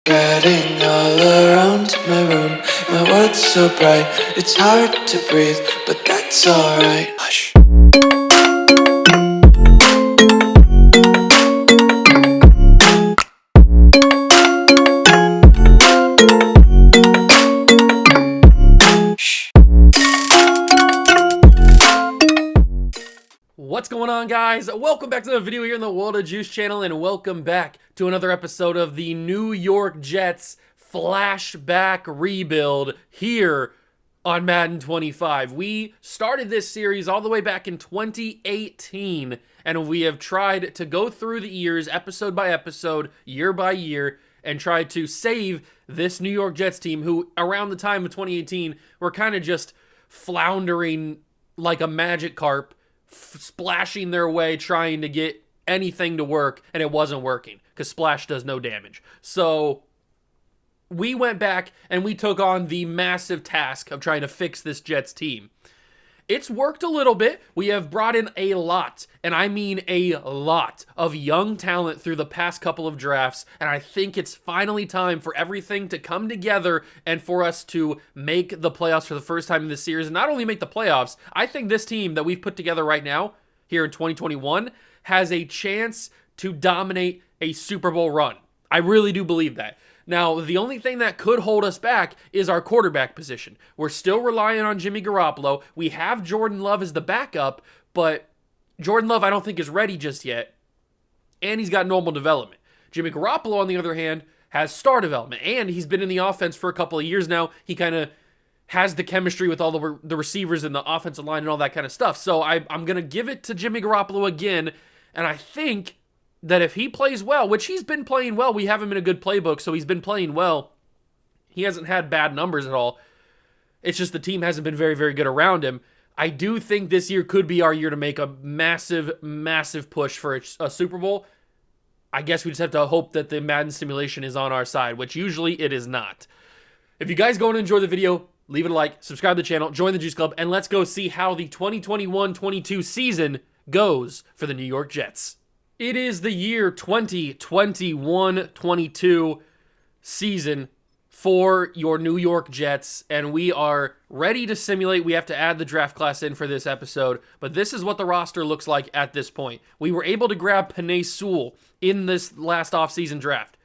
Getting all around my room, my world's so bright, it's hard to breathe, but that's alright. Hush. What's going on, guys? Welcome back to the video here in the World of Juice channel, and welcome back to another episode of the New York Jets Flashback Rebuild here on Madden 25. We started this series all the way back in 2018, and we have tried to go through the years, episode by episode, year by year, and try to save this New York Jets team who, around the time of 2018, were kind of just floundering like a magic carp, splashing their way, trying to get anything to work, and it wasn't working because splash does no damage. So we went back and we took on the massive task of trying to fix this Jets team. It's worked a little bit. We have brought in a lot, and I mean a lot, of young talent through the past couple of drafts, and I think it's finally time for everything to come together and for us to make the playoffs for the first time in this series. And not only make the playoffs, I think this team that we've put together right now, here in 2021, has a chance to dominate a Super Bowl run. I really do believe that. Now, the only thing that could hold us back is our quarterback position. We're still relying on Jimmy Garoppolo. We have Jordan Love as the backup, but Jordan Love I don't think is ready just yet, and he's got normal development. Jimmy Garoppolo, on the other hand, has star development, and he's been in the offense for a couple of years now. He kind of has the chemistry with all the receivers and the offensive line and all that kind of stuff. So I'm going to give it to Jimmy Garoppolo again, and I think that if he plays well, which he's been playing well, we have him in a good playbook, so he's been playing well. He hasn't had bad numbers at all. It's just the team hasn't been very, very good around him. I do think this year could be our year to make a massive, massive push for a Super Bowl. I guess we just have to hope that the Madden simulation is on our side, which usually it is not. If you guys go and enjoy the video, leave it a like, subscribe to the channel, join the Juice Club, and let's go see how the 2021-22 season goes for the New York Jets. It is the year 2021-22 season for your New York Jets, and we are ready to simulate. We have to add the draft class in for this episode, but this is what the roster looks like at this point. We were able to grab Penei Sewell in this last offseason draft.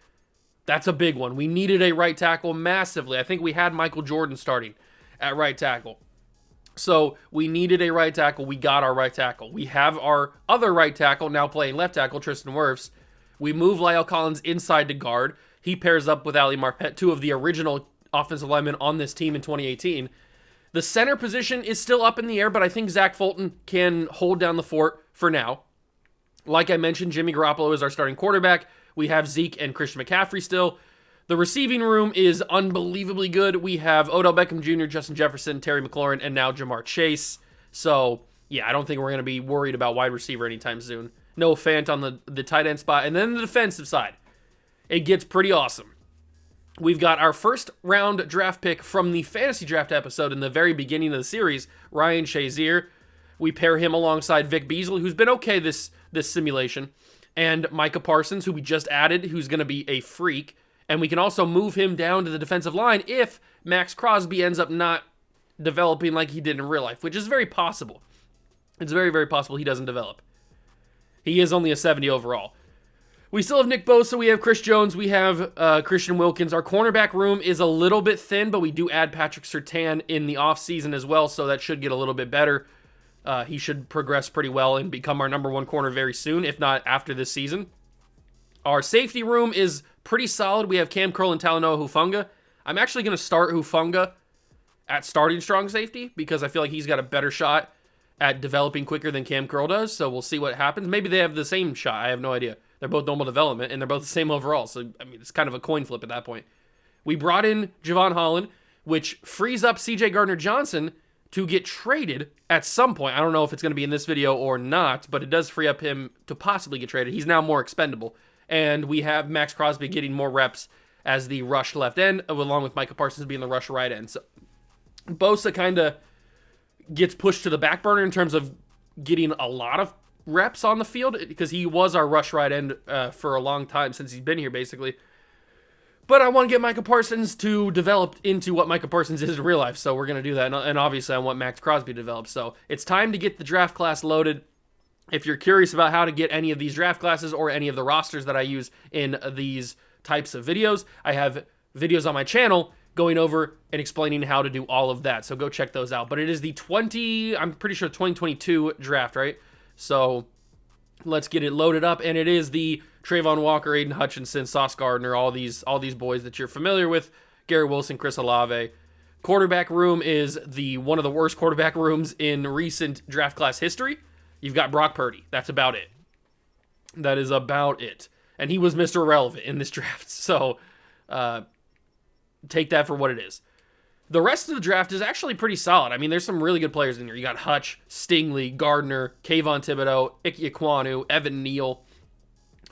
That's a big one. We needed a right tackle massively. I think we had Michael Jordan starting at right tackle. So we needed a right tackle. We got our right tackle. We have our other right tackle now playing left tackle, Tristan Wirfs. We move Lyle Collins inside to guard. He pairs up with Ali Marpet, two of the original offensive linemen on this team in 2018. The center position is still up in the air, but I think Zach Fulton can hold down the fort for now. Like I mentioned, Jimmy Garoppolo is our starting quarterback. We have Zeke and Christian McCaffrey still. The receiving room is unbelievably good. We have Odell Beckham Jr., Justin Jefferson, Terry McLaurin, and now Jamar Chase. So, yeah, I don't think we're going to be worried about wide receiver anytime soon. No Fant on the tight end spot. And then the defensive side, it gets pretty awesome. We've got our first round draft pick from the fantasy draft episode in the very beginning of the series, Ryan Shazier. We pair him alongside Vic Beasley, who's been okay this simulation, and Micah Parsons, who we just added, who's going to be a freak. And we can also move him down to the defensive line if Max Crosby ends up not developing like he did in real life, which is very possible. It's very, very possible he doesn't develop. He is only a 70 overall. We still have Nick Bosa, we have Chris Jones, we have Christian Wilkins. Our cornerback room is a little bit thin, but we do add Patrick Surtain in the offseason as well, so that should get a little bit better. He should progress pretty well and become our number one corner very soon, if not after this season. Our safety room is pretty solid. We have Cam Curl and Talanoa Hufanga. I'm actually going to start Hufanga at starting strong safety because I feel like he's got a better shot at developing quicker than Cam Curl does, so we'll see what happens. Maybe they have the same shot. I have no idea. They're both normal development, and they're both the same overall, so I mean, it's kind of a coin flip at that point. We brought in Javon Holland, which frees up C.J. Gardner-Johnson to get traded at some point. I don't know if it's going to be in this video or not, but it does free up him to possibly get traded. He's now more expendable. And we have Max Crosby getting more reps as the rush left end, along with Micah Parsons being the rush right end. So Bosa kind of gets pushed to the back burner in terms of getting a lot of reps on the field because he was our rush right end for a long time since he's been here, basically. But I want to get Micah Parsons to develop into what Micah Parsons is in real life, so we're going to do that. And obviously, I want Max Crosby to develop. So it's time to get the draft class loaded. If you're curious about how to get any of these draft classes or any of the rosters that I use in these types of videos, I have videos on my channel going over and explaining how to do all of that. So go check those out. But it is the I'm pretty sure 2022 draft, right? So let's get it loaded up. And it is the Trayvon Walker, Aiden Hutchinson, Sauce Gardner, all these boys that you're familiar with. Gary Wilson, Chris Olave. Quarterback room is one of the worst quarterback rooms in recent draft class history. You've got Brock Purdy. That's about it. That is about it. And he was Mr. Irrelevant in this draft. So take that for what it is. The rest of the draft is actually pretty solid. I mean, there's some really good players in here. You got Hutch, Stingley, Gardner, Kayvon Thibodeau, Ike Ekwonu, Evan Neal,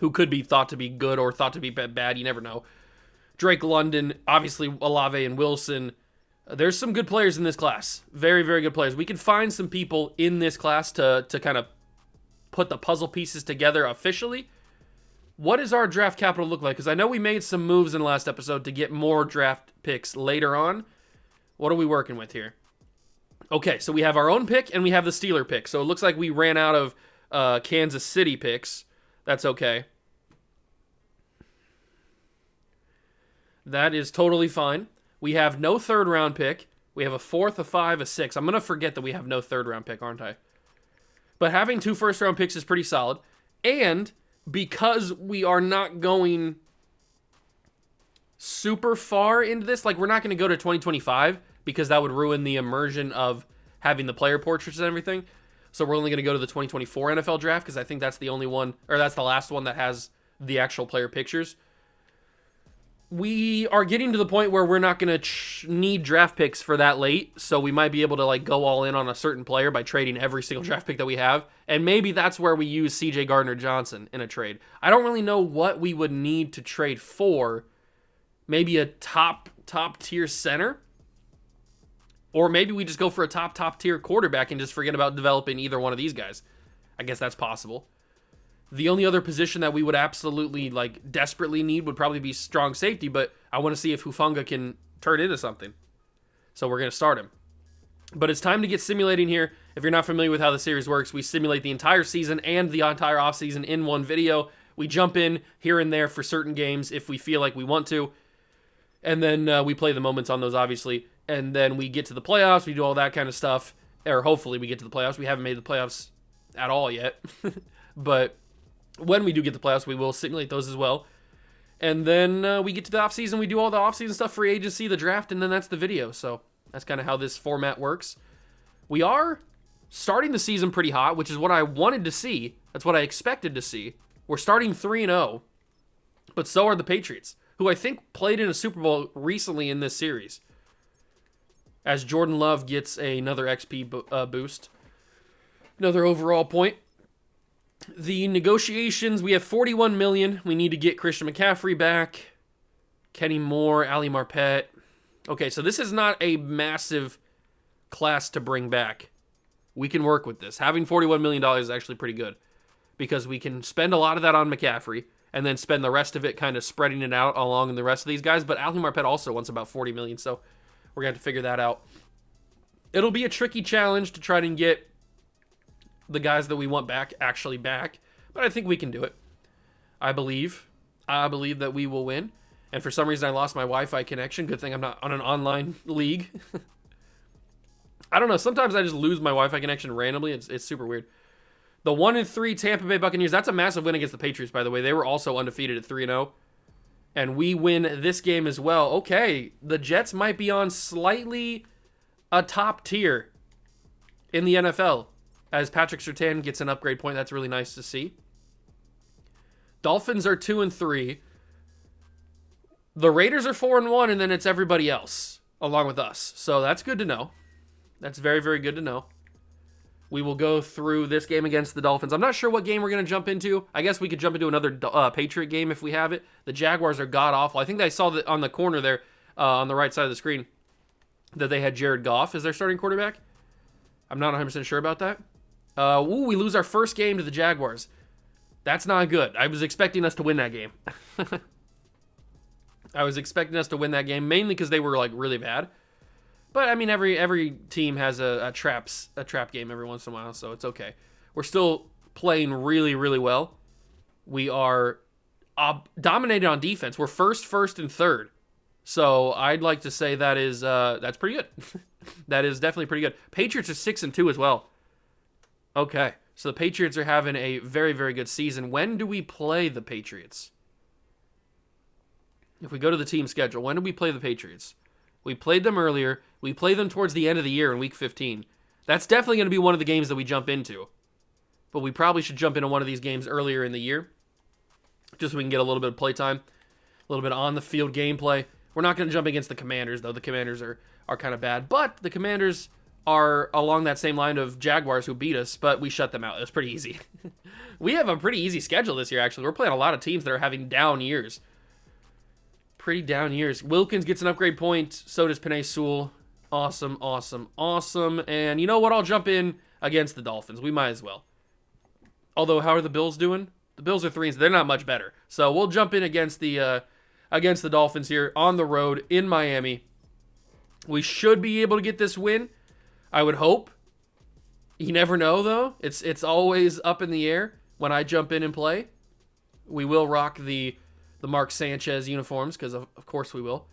who could be thought to be good or thought to be bad. You never know. Drake London, obviously Olave and Wilson. There's some good players in this class. Very, very good players. We can find some people in this class to kind of put the puzzle pieces together officially. What does our draft capital look like? Because I know we made some moves in the last episode to get more draft picks later on. What are we working with here? Okay, so we have our own pick and we have the Steeler pick. So it looks like we ran out of Kansas City picks. That's okay. That is totally fine. We have no third round pick. We have a fourth, a 5, a 6. I'm going to forget that we have no third round pick, aren't I? But having 2 first round picks is pretty solid. And because we are not going super far into this, like we're not going to go to 2025 because that would ruin the immersion of having the player portraits and everything. So we're only going to go to the 2024 NFL draft because I think that's the only one, or that's the last one that has the actual player pictures. We are getting to the point where we're not going to need draft picks for that late, so we might be able to like go all in on a certain player by trading every single draft pick that we have, and maybe that's where we use CJ Gardner-Johnson in a trade. I don't really know what we would need to trade for. Maybe a top tier center, or maybe we just go for a top tier quarterback and just forget about developing either one of these guys. I guess that's possible. The only other position that we would absolutely like desperately need would probably be strong safety, but I want to see if Hufanga can turn into something. So we're going to start him. But it's time to get simulating here. If you're not familiar with how the series works, we simulate the entire season and the entire offseason in one video. We jump in here and there for certain games if we feel like we want to. And then we play the moments on those, obviously. And then we get to the playoffs. We do all that kind of stuff. Or hopefully we get to the playoffs. We haven't made the playoffs at all yet. But when we do get the playoffs, we will simulate those as well. And then we get to the offseason. We do all the offseason stuff, free agency, the draft, and then that's the video. So that's kind of how this format works. We are starting the season pretty hot, which is what I wanted to see. That's what I expected to see. We're starting 3-0, but so are the Patriots, who I think played in a Super Bowl recently in this series, as Jordan Love gets another XP boost, another overall point. The negotiations, we have $41 million. We need to get Christian McCaffrey back, Kenny Moore, Ali Marpet. Okay, so this is not a massive class to bring back. We can work with this. Having $41 million is actually pretty good because we can spend a lot of that on McCaffrey and then spend the rest of it kind of spreading it out along the rest of these guys. But Ali Marpet also wants about $40 million, so we're going to have to figure that out. It'll be a tricky challenge to try to get the guys that we want back actually back, but I think we can do it. I believe that we will win. And for some reason I lost my Wi-Fi connection. Good thing I'm not on an online league. I don't know, sometimes I just lose my Wi-Fi connection randomly. It's super weird. The 1-3 Tampa Bay Buccaneers, that's a massive win against the Patriots, by the way. They were also undefeated at 3-0. And we win this game as well. Okay, the Jets might be on slightly a top tier in the NFL. As Patrick Surtain gets an upgrade point, that's really nice to see. Dolphins are 2-3. The Raiders are 4-1, and then it's everybody else along with us. So that's good to know. That's very, very good to know. We will go through this game against the Dolphins. I'm not sure what game we're going to jump into. I guess we could jump into another Patriot game if we have it. The Jaguars are god-awful. I think I saw that on the corner there, on the right side of the screen, that they had Jared Goff as their starting quarterback. I'm not 100% sure about that. We lose our first game to the Jaguars. That's not good. I was expecting us to win that game. I was expecting us to win that game, mainly because they were like really bad. But I mean, every team has a trap game every once in a while, so it's okay. We're still playing really, really well. We are dominated on defense. We're first, and third. So I'd like to say that's pretty good. That is definitely pretty good. Patriots are 6-2 as well. Okay, so the Patriots are having a very, very good season. When do we play the Patriots? If we go to the team schedule, when do we play the Patriots? We played them earlier. We play them towards the end of the year in Week 15. That's definitely going to be one of the games that we jump into. But we probably should jump into one of these games earlier in the year, just so we can get a little bit of playtime, a little bit of on-the-field gameplay. We're not going to jump against the Commanders, though. The Commanders are kind of bad. But the Commanders are along that same line of Jaguars who beat us, but we shut them out. It was pretty easy. We have a pretty easy schedule this year, actually. We're playing a lot of teams that are having down years. Pretty down years. Wilkins gets an upgrade point. So does Penei Sewell. Awesome, awesome, awesome. And you know what? I'll jump in against the Dolphins. We might as well. Although, how are the Bills doing? The Bills are 3-3. They're not much better. So we'll jump in against the Dolphins here on the road in Miami. We should be able to get this win. I would hope. You never know, though. It's always up in the air when I jump in and play. We will rock the Mark Sanchez uniforms, because of course we will.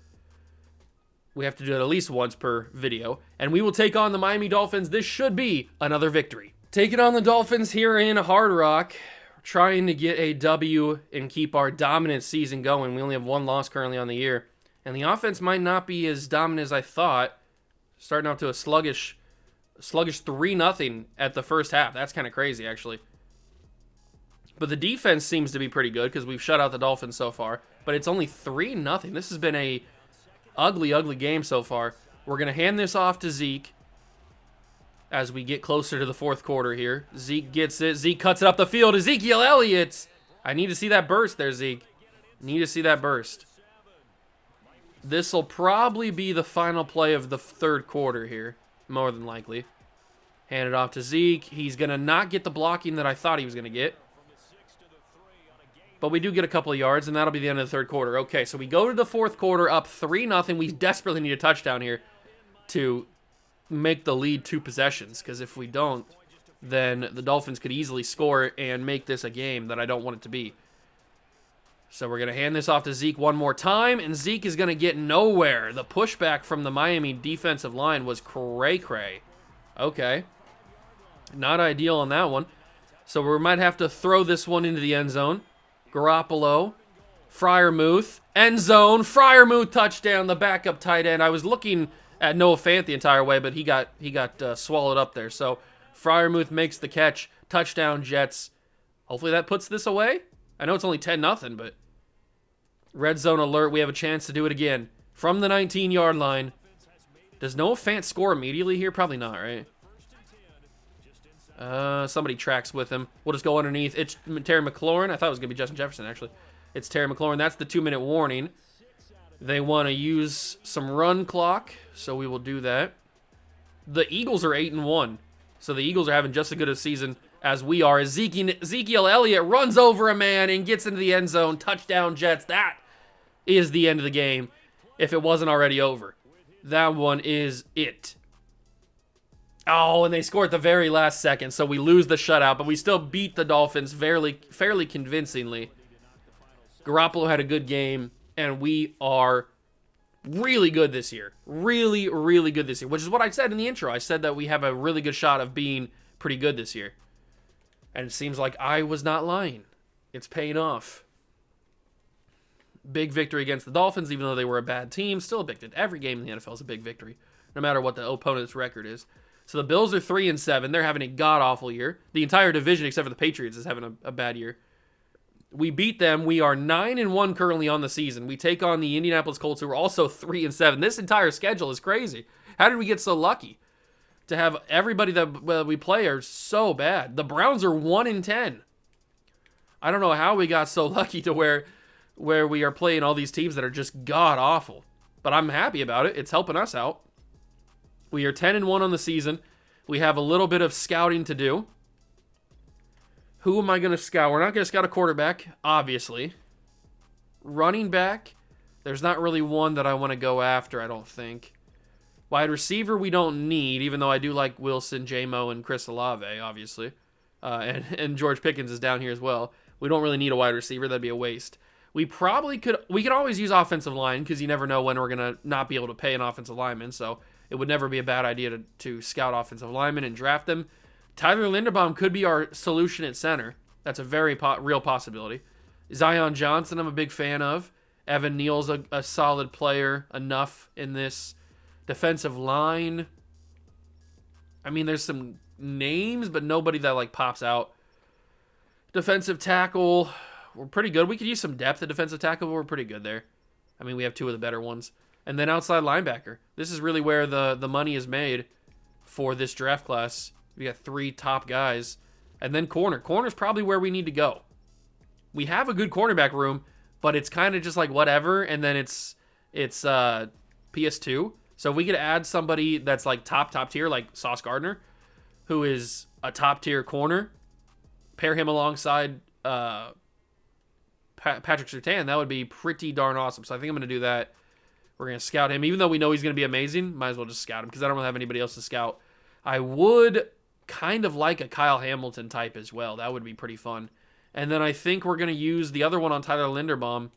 We have to do it at least once per video. And we will take on the Miami Dolphins. This should be another victory. Taking on the Dolphins here in Hard Rock. Trying to get a W and keep our dominant season going. We only have one loss currently on the year. And the offense might not be as dominant as I thought. Starting out to a sluggish 3-0 at the first half. That's kind of crazy, actually. But the defense seems to be pretty good because we've shut out the Dolphins so far. But it's only 3-0. This has been a ugly, ugly game so far. We're going to hand this off to Zeke as we get closer to the fourth quarter here. Zeke gets it. Zeke cuts it up the field. Ezekiel Elliott. I need to see that burst there, Zeke. Need to see that burst. This will probably be the final play of the third quarter here, more than likely. Hand it off to Zeke. He's going to not get the blocking that I thought he was going to get. But we do get a couple of yards, and that'll be the end of the third quarter. Okay, so we go to the fourth quarter up 3-0. We desperately need a touchdown here to make the lead 2 possessions, because if we don't, then the Dolphins could easily score and make this a game that I don't want it to be. So we're going to hand this off to Zeke one more time, and Zeke is going to get nowhere. The pushback from the Miami defensive line was cray-cray. Okay. Not ideal on that one. So we might have to throw this one into the end zone. Garoppolo, Freiermuth, end zone, Freiermuth touchdown, the backup tight end. I was looking at Noah Fant the entire way, but he got swallowed up there. So Freiermuth makes the catch, touchdown Jets. Hopefully that puts this away. I know it's only 10-0, but red zone alert. We have a chance to do it again from the 19-yard line. Does Noah Fant score immediately here? Probably not, right? Somebody tracks with him. We'll just go underneath. It's Terry McLaurin. I thought it was going to be Justin Jefferson, actually. It's Terry McLaurin. That's the 2-minute warning. They want to use some run clock, so we will do that. The Eagles are 8-1, so the Eagles are having just as good a season as we are. Ezekiel Elliott runs over a man and gets into the end zone. Touchdown, Jets. That is the end of the game, if it wasn't already over. That one is it. Oh, and they score at the very last second, so we lose the shutout, but we still beat the Dolphins fairly convincingly. Garoppolo had a good game, and we are really good this year. Really, really good this year, which is what I said in the intro. I said that we have a really good shot of being pretty good this year. And it seems like I was not lying. It's paying off. Big victory against the Dolphins, even though they were a bad team. Still a big victory. Every game in the NFL is a big victory, no matter what the opponent's record is. So the Bills are 3-7. They're having a god-awful year. The entire division, except for the Patriots, is having a bad year. We beat them. We are 9-1 currently on the season. We take on the Indianapolis Colts, who are also 3-7. This entire schedule is crazy. How did we get so lucky to have everybody that we play are so bad? The Browns are 1-10. I don't know how we got so lucky to where we are playing all these teams that are just god-awful. But I'm happy about it. It's helping us out. We are 10-1 on the season. We have a little bit of scouting to do. Who am I going to scout? We're not going to scout a quarterback, obviously. Running back, There's not really one that I want to go after, I don't think. Wide receiver we don't need, even though I do like Wilson, J-Mo, and Chris Olave, obviously. And George Pickens is down here as well. We don't really need a wide receiver. That'd be a waste. We could always use offensive line because you never know when we're going to not be able to pay an offensive lineman. So it would never be a bad idea to scout offensive linemen and draft them. Tyler Linderbaum could be our solution at center. That's a very real possibility. Zion Johnson, I'm a big fan of. Evan Neal's a solid player enough in this defensive line. I mean, there's some names, but nobody that like pops out. Defensive tackle, we're pretty good. We could use some depth at defensive tackle, but we're pretty good there. I mean, we have two of the better ones. And then outside linebacker. This is really where the money is made for this draft class. We got 3 top guys. And then corner. Corner's probably where we need to go. We have a good cornerback room, but it's kind of just like whatever. And then it's PS2. So if we could add somebody that's like top tier, like Sauce Gardner, who is a top tier corner, pair him alongside Patrick Surtain, that would be pretty darn awesome. So I think I'm going to do that. We're going to scout him. Even though we know he's going to be amazing, might as well just scout him because I don't really have anybody else to scout. I would kind of like a Kyle Hamilton type as well. That would be pretty fun. And then I think we're going to use the other one on Tyler Linderbaum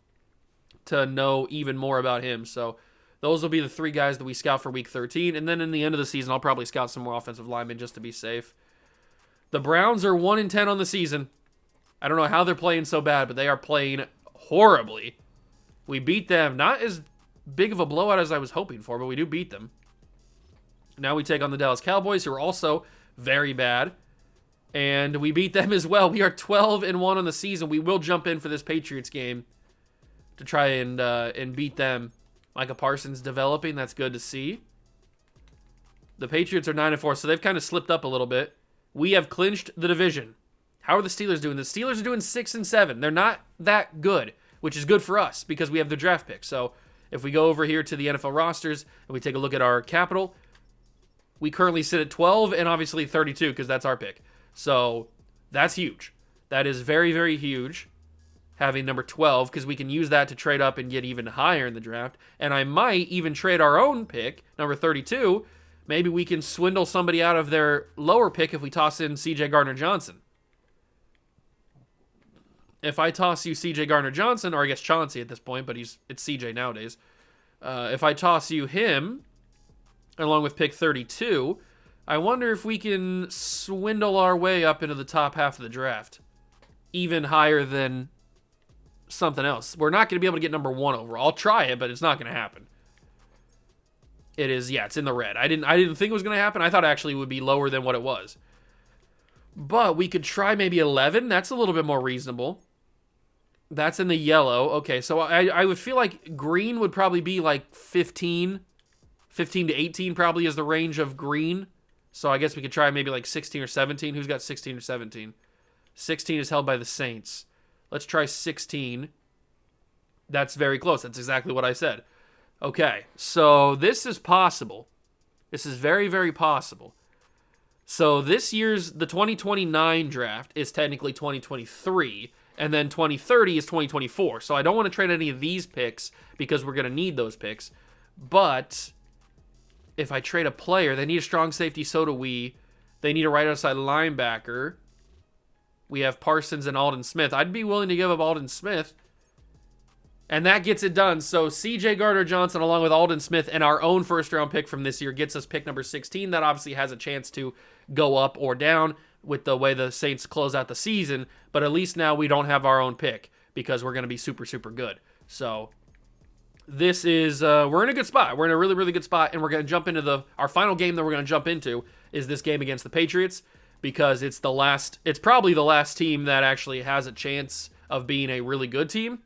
to know even more about him. So those will be the 3 guys that we scout for week 13. And then in the end of the season, I'll probably scout some more offensive linemen just to be safe. The Browns are 1-10 on the season. I don't know how they're playing so bad, but they are playing horribly. We beat them. Not as big of a blowout as I was hoping for, but we do beat them. Now we take on the Dallas Cowboys, who are also very bad. And we beat them as well. We are 12-1 on the season. We will jump in for this Patriots game to try and beat them. Micah Parsons developing. That's good to see. The Patriots are 9-4, so they've kind of slipped up a little bit. We have clinched the division. How are the Steelers doing? The Steelers are doing 6-7. They're not that good, which is good for us because we have the draft pick. So if we go over here to the NFL rosters and we take a look at our capital, we currently sit at 12 and obviously 32 because that's our pick. So that's huge. That is very, very huge, having number 12, because we can use that to trade up and get even higher in the draft. And I might even trade our own pick, number 32. Maybe we can swindle somebody out of their lower pick if we toss in C.J. Gardner-Johnson. If I toss you C.J. Gardner-Johnson, or I guess Chauncey at this point, but it's C.J. nowadays. If I toss you him, along with pick 32, I wonder if we can swindle our way up into the top half of the draft. Even higher than something else. We're not going to be able to get number 1 overall. I'll try it, but it's not going to happen. It is, yeah, it's in the red. I didn't think it was going to happen. I thought actually it would be lower than what it was. But we could try maybe 11. That's a little bit more reasonable. That's in the yellow. Okay, so I would feel like green would probably be like 15. 15 to 18 probably is the range of green. So I guess we could try maybe like 16 or 17. Who's got 16 or 17? 16 is held by the Saints. Let's try 16. That's very close. That's exactly what I said. Okay, so this is possible. This is very, very possible. So this year's, the 2029 draft is technically 2023, and then 2030 is 2024. So I don't want to trade any of these picks because we're going to need those picks. But if I trade a player, they need a strong safety, so do we. They need a right outside linebacker. We have Parsons and Alden Smith. I'd be willing to give up Alden Smith. And that gets it done. So C.J. Gardner-Johnson, along with Alden Smith and our own first-round pick from this year, gets us pick number 16. That obviously has a chance to go up or down with the way the Saints close out the season. But at least now we don't have our own pick because we're going to be super, super good. So this is, we're in a good spot. We're in a really, really good spot. And we're going to jump into our final game that we're going to jump into is this game against the Patriots because it's probably the last team that actually has a chance of being a really good team.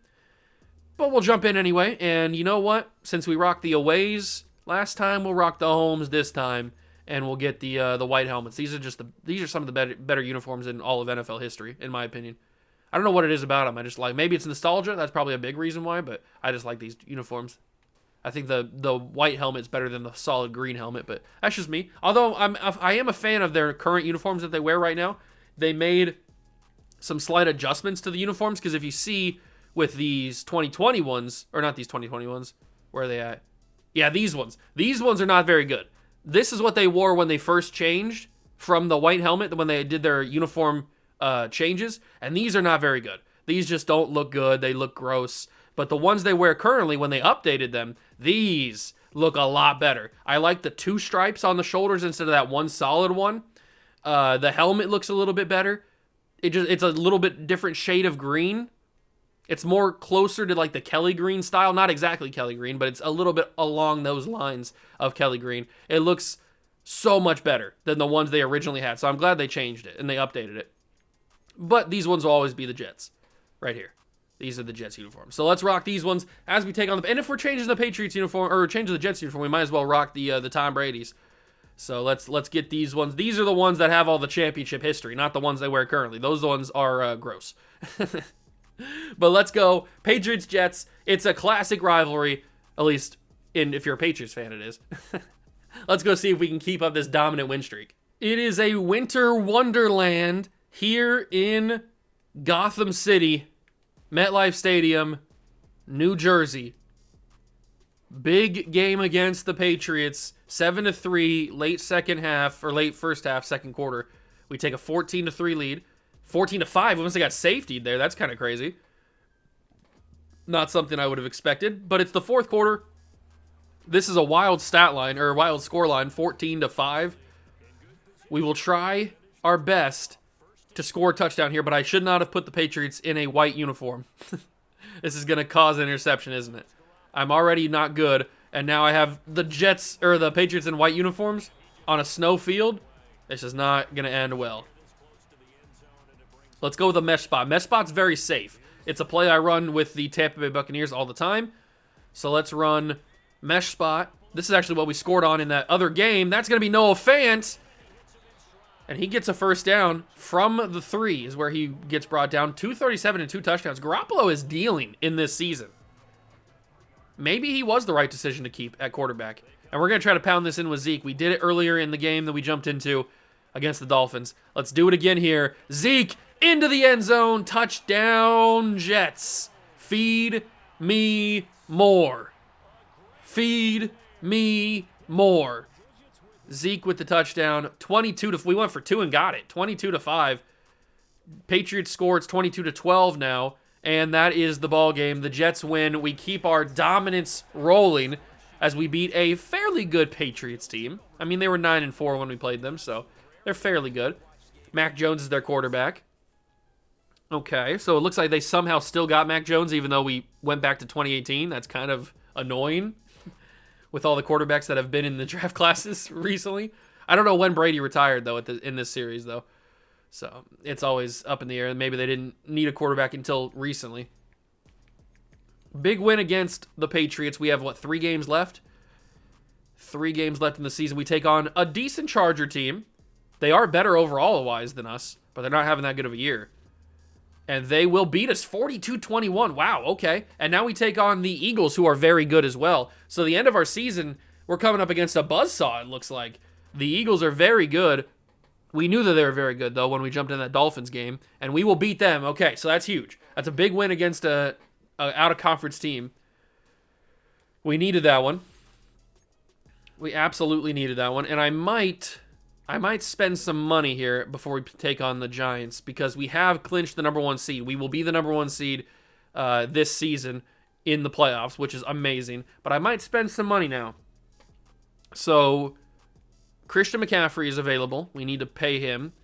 But we'll jump in anyway, and you know what? Since we rocked the aways last time, we'll rock the homes this time, and we'll get the white helmets. These are some of the better uniforms in all of NFL history, in my opinion. I don't know what it is about them. I just like, maybe it's nostalgia. That's probably a big reason why, but I just like these uniforms. I think the white helmet's better than the solid green helmet, but that's just me. Although I am a fan of their current uniforms that they wear right now. They made some slight adjustments to the uniforms because if you see with these 2020 ones, or not these 2020 ones. Where are they at? Yeah, these ones. These ones are not very good. This is what they wore when they first changed from the white helmet, when they did their uniform changes, and these are not very good. These just don't look good. They look gross. But the ones they wear currently, when they updated them, these look a lot better. I like the 2 stripes on the shoulders instead of that one solid one. The helmet looks a little bit better. It's a little bit different shade of green. It's more closer to like the Kelly green style. Not exactly Kelly green, but it's a little bit along those lines of Kelly green. It looks so much better than the ones they originally had. So I'm glad they changed it and they updated it. But these ones will always be the Jets. Right here. These are the Jets uniforms. So let's rock these ones as we take on the... And if we're changing the Patriots uniform, or changing the Jets uniform, we might as well rock the Tom Brady's. So let's get these ones. These are the ones that have all the championship history, not the ones they wear currently. Those ones are gross. But let's go. Patriots, Jets. It's a classic rivalry, at least if you're a Patriots fan, it is. Let's go see if we can keep up this dominant win streak. It is a winter wonderland here in Gotham City, MetLife Stadium, New Jersey. Big game against the Patriots. 7-3, late second half, or late first half, second quarter. We take a 14-3 lead. 14-5, once they got safetied there. That's kind of crazy. Not something I would have expected, but it's the fourth quarter. This is a wild stat line, or a wild score line, 14-5. We will try our best to score a touchdown here, but I should not have put the Patriots in a white uniform. This is going to cause an interception, isn't it? I'm already not good, and now I have the Jets, or the Patriots in white uniforms on a snow field. This is not going to end well. Let's go with a mesh spot. Mesh spot's very safe. It's a play I run with the Tampa Bay Buccaneers all the time. So let's run mesh spot. This is actually what we scored on in that other game. That's going to be Noah Fant. And he gets a first down from the 3 is where he gets brought down. 237 and 2 touchdowns. Garoppolo is dealing in this season. Maybe he was the right decision to keep at quarterback. And we're going to try to pound this in with Zeke. We did it earlier in the game that we jumped into against the Dolphins. Let's do it again here. Zeke into the end zone. Touchdown, Jets. Feed me more. Feed me more. Zeke with the touchdown. 22 to... We went for 2 and got it. 22-5. Patriots score. It's 22-12 now. And that is the ball game. The Jets win. We keep our dominance rolling as we beat a fairly good Patriots team. I mean, they were 9-4 when we played them, so they're fairly good. Mac Jones is their quarterback. Okay, so it looks like they somehow still got Mac Jones, even though we went back to 2018. That's kind of annoying with all the quarterbacks that have been in the draft classes recently. I don't know when Brady retired, though, in this series, though. So it's always up in the air, and maybe they didn't need a quarterback until recently. Big win against the Patriots. We have, 3 games left? 3 games left in the season. We take on a decent Charger team. They are better overall-wise than us, but they're not having that good of a year. And they will beat us 42-21. Wow, okay. And now we take on the Eagles, who are very good as well. So the end of our season, we're coming up against a buzzsaw, it looks like. The Eagles are very good. We knew that they were very good, though, when we jumped in that Dolphins game. And we will beat them. Okay, so that's huge. That's a big win against a out-of-conference team. We needed that one. We absolutely needed that one. And I might spend some money here before we take on the Giants, because we have clinched the number 1 seed. We will be the number 1 seed this season in the playoffs, which is amazing. But I might spend some money now. So Christian McCaffrey is available. We need to pay him.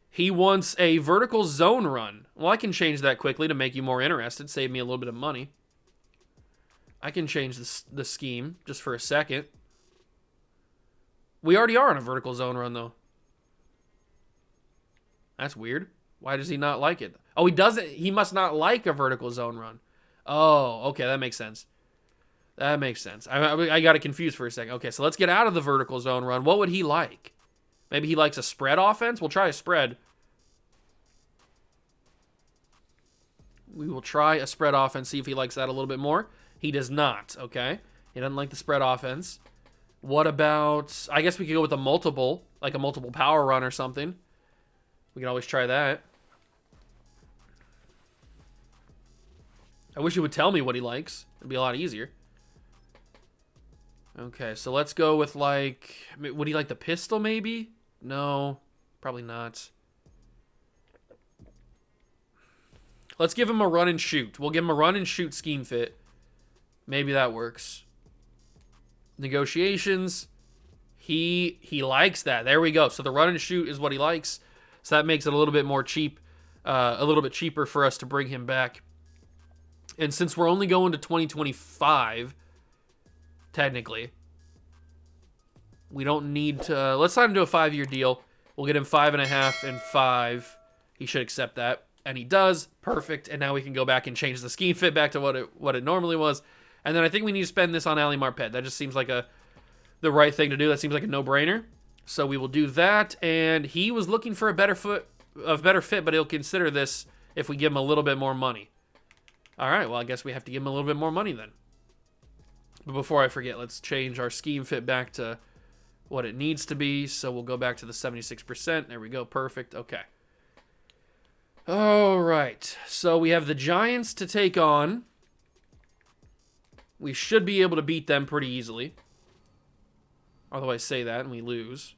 He wants a vertical zone run. Well, I can change that quickly to make you more interested, save me a little bit of money. I can change the scheme just for a second. We already are on a vertical zone run, though. That's weird. Why does he not like it? Oh, he doesn't. He must not like a vertical zone run. Oh, okay, that makes sense. That makes sense. I got it confused for a second. Okay, so let's get out of the vertical zone run. What would he like? Maybe he likes a spread offense? We'll try a spread. We will try a spread offense, see if he likes that a little bit more. He does not, okay? He doesn't like the spread offense. What about... I guess we could go with a multiple, like a multiple power run or something. We can always try that. I wish he would tell me what he likes. It'd be a lot easier. Okay, so let's go with, like... Would he like the pistol, maybe? No, probably not. Let's give him a run and shoot. We'll give him a run and shoot scheme fit. Maybe that works. Negotiations. He likes that. There we go. So the run and shoot is what he likes. So that makes it a little bit more cheap. A little bit cheaper for us to bring him back. And since we're only going to 2025, technically, we don't need to... let's sign him to a 5-year deal. We'll get him 5.5 and 5. He should accept that. And he does. Perfect. And now we can go back and change the scheme fit back to what it normally was. And then I think we need to spend this on Ali Marpet. That just seems like the right thing to do. That seems like a no-brainer. So we will do that. And he was looking for a better fit, but he'll consider this if we give him a little bit more money. All right, well, I guess we have to give him a little bit more money then. But before I forget, let's change our scheme fit back to what it needs to be. So we'll go back to the 76%. There we go. Perfect. Okay. All right. So we have the Giants to take on. We should be able to beat them pretty easily. Although I say that and we lose.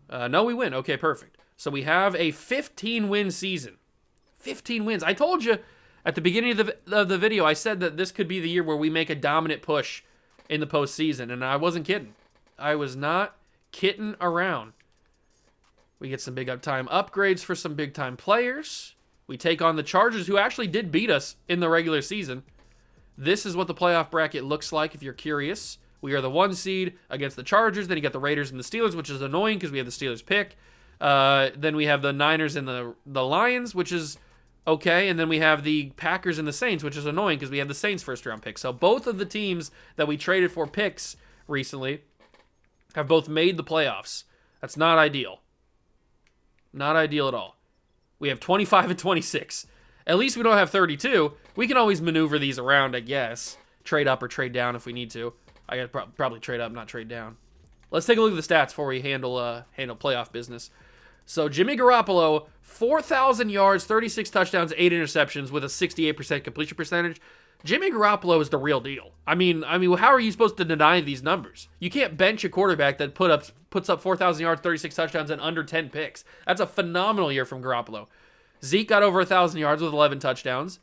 No, we win. Okay, perfect. So we have a 15-win season. 15 wins. I told you at the beginning of the video, I said that this could be the year where we make a dominant push in the postseason, and I wasn't kidding. I was not kidding around. We get some big-time upgrades for some big-time players. We take on the Chargers, who actually did beat us in the regular season. This is what the playoff bracket looks like, if you're curious. We are the 1 seed against the Chargers. Then you got the Raiders and the Steelers, which is annoying because we have the Steelers pick. Then we have the Niners and the Lions, which is okay. And then we have the Packers and the Saints, which is annoying because we have the Saints first-round pick. So both of the teams that we traded for picks recently have both made the playoffs. That's not ideal. Not ideal at all. We have 25 and 26. At least we don't have 32. We can always maneuver these around, I guess. Trade up or trade down if we need to. I got to probably trade up, not trade down. Let's take a look at the stats before we handle playoff business. So Jimmy Garoppolo, 4,000 yards, 36 touchdowns, 8 interceptions with a 68% completion percentage. Jimmy Garoppolo is the real deal. I mean, how are you supposed to deny these numbers? You can't bench a quarterback that puts up 4,000 yards, 36 touchdowns, and under 10 picks. That's a phenomenal year from Garoppolo. Zeke got over 1,000 yards with 11 touchdowns.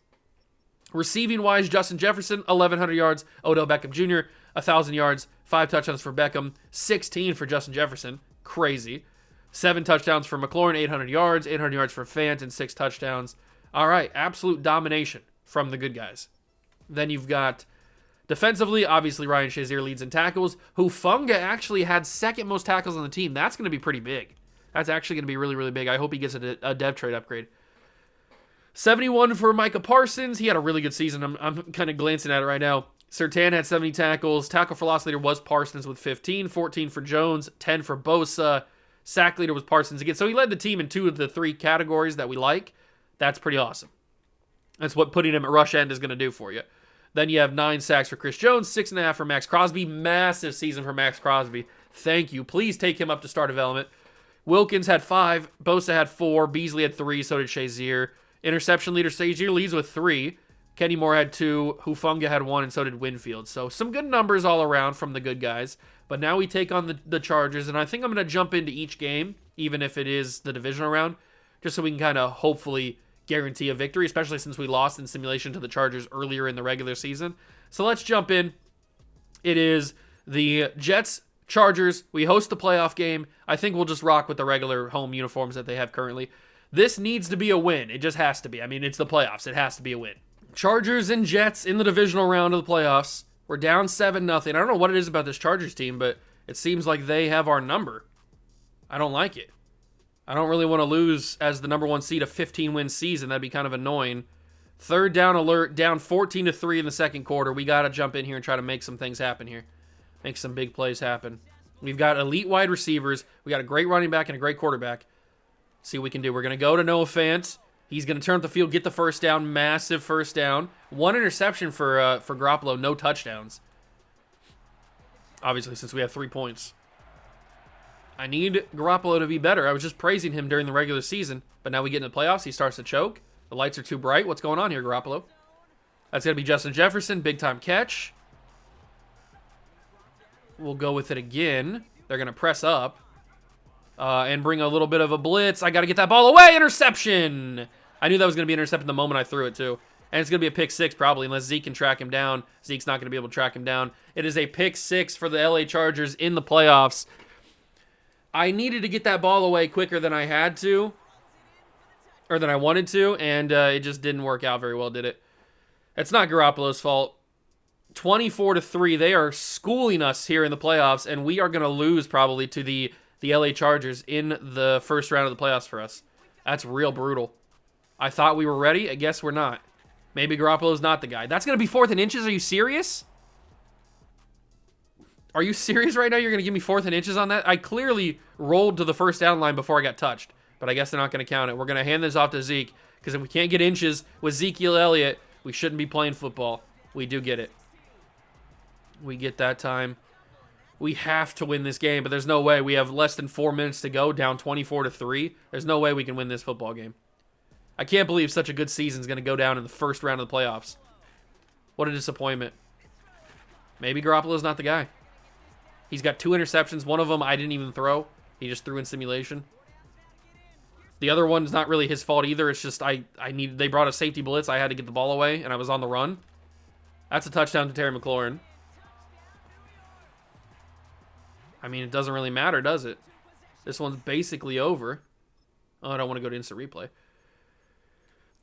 Receiving-wise, Justin Jefferson, 1,100 yards. Odell Beckham Jr., 1,000 yards, 5 touchdowns for Beckham, 16 for Justin Jefferson. Crazy. 7 touchdowns for McLaurin, 800 yards for Fant, and 6 touchdowns. All right, absolute domination from the good guys. Then you've got defensively, obviously Ryan Shazier leads in tackles. Hufanga actually had second most tackles on the team. That's going to be pretty big. That's actually going to be really, really big. I hope he gets a dev trade upgrade. 71 for Micah Parsons. He had a really good season. I'm kind of glancing at it right now. Surtain had 70 tackles. Tackle for loss leader was Parsons with 15. 14 for Jones. 10 for Bosa. Sack leader was Parsons again. So he led the team in 2 of the 3 categories that we like. That's pretty awesome. That's what putting him at rush end is going to do for you. Then you have 9 sacks for Chris Jones. 6.5 for Max Crosby. Massive season for Max Crosby. Thank you. Please take him up to star development. Wilkins had 5. Bosa had 4. Beasley had 3. So did Shazier. Interception leader Shazier leads with 3. Kenny Moore had 2. Hufanga had 1, and so did Winfield. So some good numbers all around from the good guys. But now we take on the Chargers, and I think I'm going to jump into each game, even if it is the divisional round, just so we can kind of hopefully guarantee a victory, especially since we lost in simulation to the Chargers earlier in the regular season. So let's jump in. It is the Jets, Chargers. We host the playoff game. I think we'll just rock with the regular home uniforms that they have currently. This needs to be a win. It just has to be. I mean, it's the playoffs. It has to be a win. Chargers and Jets in the divisional round of the playoffs. We're down 7-0. I don't know what it is about this Chargers team, but it seems like they have our number. I don't like it. I don't really want to lose as the number 1 seed a 15-win season. That'd be kind of annoying. Third down alert, down 14-3 in the second quarter. We got to jump in here and try to make some things happen here. Make some big plays happen. We've got elite wide receivers. We got a great running back and a great quarterback. See what we can do. We're going to go to Noah Fant. He's going to turn up the field, get the first down, massive first down. 1 interception for Garoppolo, no touchdowns. Obviously, since we have 3 points. I need Garoppolo to be better. I was just praising him during the regular season, but now we get in the playoffs. He starts to choke. The lights are too bright. What's going on here, Garoppolo? That's going to be Justin Jefferson. Big time catch. We'll go with it again. They're going to press up and bring a little bit of a blitz. I got to get that ball away. Interception. I knew that was going to be intercepted the moment I threw it, too. And it's going to be a pick 6 probably, unless Zeke can track him down. Zeke's not going to be able to track him down. It is a pick 6 for the LA Chargers in the playoffs. I needed to get that ball away quicker than I had to, or than I wanted to, and it just didn't work out very well, did it? It's not Garoppolo's fault. 24-3, they are schooling us here in the playoffs, and we are going to lose probably to the LA Chargers in the first round of the playoffs for us. That's real brutal. I thought we were ready. I guess we're not. Maybe Garoppolo's not the guy. That's going to be 4th and inches? Are you serious? Are you serious right now? You're going to give me 4th and inches on that? I clearly rolled to the first down line before I got touched, but I guess they're not going to count it. We're going to hand this off to Zeke, because if we can't get inches with Ezekiel Elliott, we shouldn't be playing football. We do get it. We get that time. We have to win this game, but there's no way. We have less than 4 minutes to go, down 24-3. There's no way we can win this football game. I can't believe such a good season is going to go down in the first round of the playoffs. What a disappointment. Maybe Garoppolo's not the guy. He's got 2 interceptions. One of them I didn't even throw. He just threw in simulation. The other one's not really his fault either. It's just they brought a safety blitz. I had to get the ball away, and I was on the run. That's a touchdown to Terry McLaurin. I mean, it doesn't really matter, does it? This one's basically over. Oh, I don't want to go to instant replay.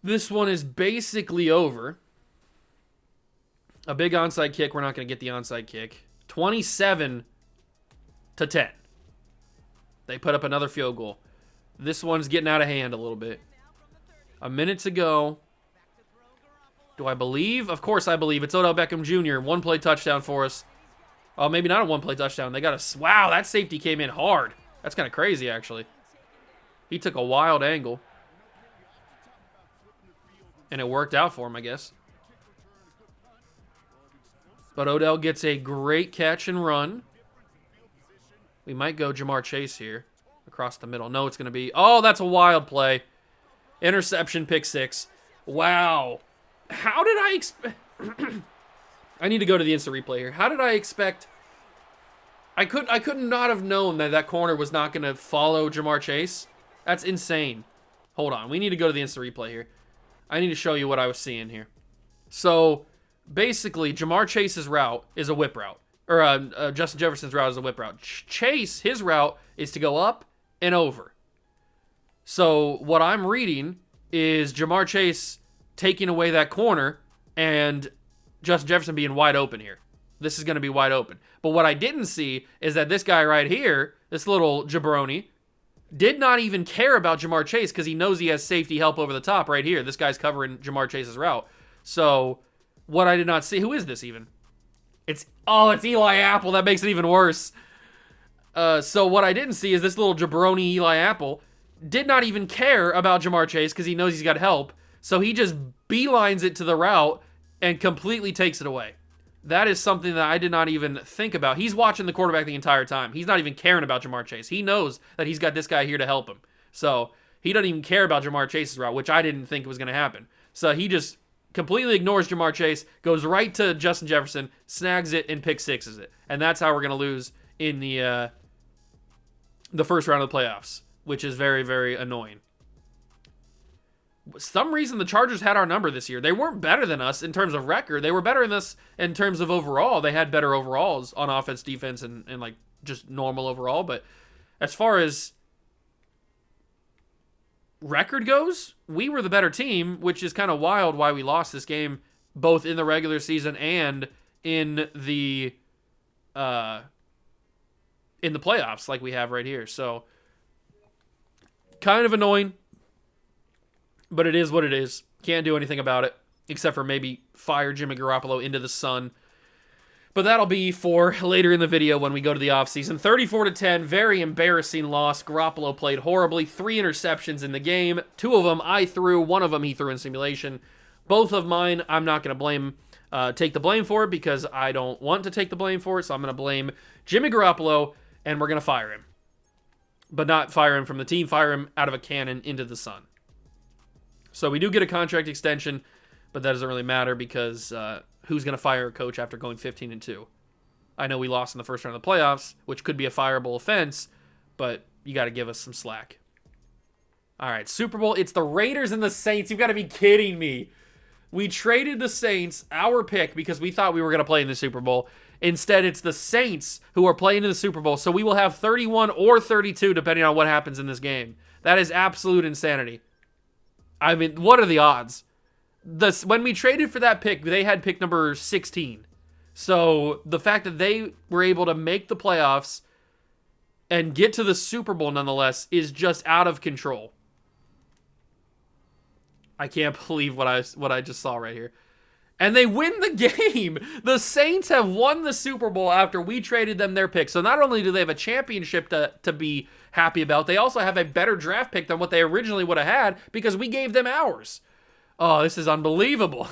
This one is basically over. A big onside kick. We're not going to get the onside kick. 27-10. They put up another field goal. This one's getting out of hand a little bit. A minute to go. Do I believe? Of course I believe. It's Odell Beckham Jr. One-play touchdown for us. Oh, maybe not a one-play touchdown. They got a... Wow, that safety came in hard. That's kind of crazy, actually. He took a wild angle. And it worked out for him, I guess. But Odell gets a great catch and run. We might go Jamar Chase here. Across the middle. No, it's going to be... Oh, that's a wild play. Interception, pick 6. Wow. How did I expect... I need to go to the instant replay here. How did I expect... I could not have known that corner was not going to follow Jamar Chase. That's insane. Hold on. We need to go to the instant replay here. I need to show you what I was seeing here. So, basically, Jamar Chase's route is a whip route. Or Justin Jefferson's route is a whip route. Chase, his route is to go up and over. So, what I'm reading is Jamar Chase taking away that corner and Justin Jefferson being wide open here. This is going to be wide open. But what I didn't see is that this guy right here, this little jabroni, did not even care about Jamar Chase because he knows he has safety help over the top right here. This guy's covering Jamar Chase's route. So, what I did not see... Who is this even? It's Eli Apple. That makes it even worse. So, what I didn't see is this little jabroni Eli Apple did not even care about Jamar Chase because he knows he's got help. So, he just beelines it to the route and completely takes it away. That is something that I did not even think about. He's watching the quarterback the entire time. He's not even caring about Jamar Chase. He knows that he's got this guy here to help him. So he doesn't even care about Jamar Chase's route, which I didn't think was going to happen. So he just completely ignores Jamar Chase, goes right to Justin Jefferson, snags it, and pick sixes it. And that's how we're going to lose in the first round of the playoffs, which is very, very annoying. Some reason the Chargers had our number this year. They weren't better than us in terms of record. They were better than us in terms of overall. They had better overalls on offense, defense, and like just normal overall. But as far as record goes, we were the better team, which is kind of wild why we lost this game both in the regular season and in the playoffs like we have right here. So kind of annoying. But it is what it is. Can't do anything about it, except for maybe fire Jimmy Garoppolo into the sun. But that'll be for later in the video when we go to the offseason. 34-10, very embarrassing loss. Garoppolo played horribly. 3 interceptions in the game. 2 of them I threw. 1 of them he threw in simulation. Both of mine, I'm not going to take the blame for it because I don't want to take the blame for it. So I'm going to blame Jimmy Garoppolo, and we're going to fire him. But not fire him from the team. Fire him out of a cannon into the sun. So we do get a contract extension, but that doesn't really matter because who's going to fire a coach after going 15-2? I know we lost in the first round of the playoffs, which could be a fireable offense, but you got to give us some slack. All right, Super Bowl. It's the Raiders and the Saints. You've got to be kidding me. We traded the Saints, our pick, because we thought we were going to play in the Super Bowl. Instead, it's the Saints who are playing in the Super Bowl, so we will have 31 or 32, depending on what happens in this game. That is absolute insanity. I mean, what are the odds? When we traded for that pick, they had pick number 16. So the fact that they were able to make the playoffs and get to the Super Bowl nonetheless is just out of control. I can't believe what I just saw right here. And they win the game. The Saints have won the Super Bowl after we traded them their pick. So not only do they have a championship to be happy about, they also have a better draft pick than what they originally would have had because we gave them ours. Oh, this is unbelievable.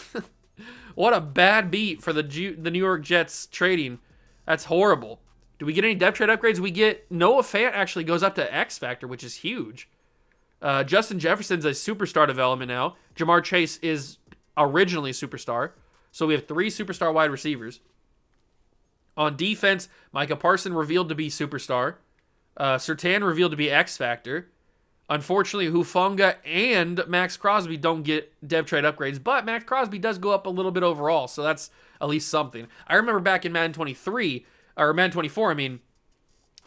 What a bad beat for the New York Jets trading. That's horrible. Do we get any depth trade upgrades? We get Noah Fant actually goes up to X Factor, which is huge. Justin Jefferson's a superstar development now. Jamar Chase is originally superstar. So we have 3 superstar wide receivers. On defense, Micah Parsons revealed to be superstar. Surtain revealed to be X Factor. Unfortunately, Hufanga and Max Crosby don't get dev trade upgrades, but Max Crosby does go up a little bit overall, so that's at least something. I remember back in Madden 23, or Madden 24, I mean,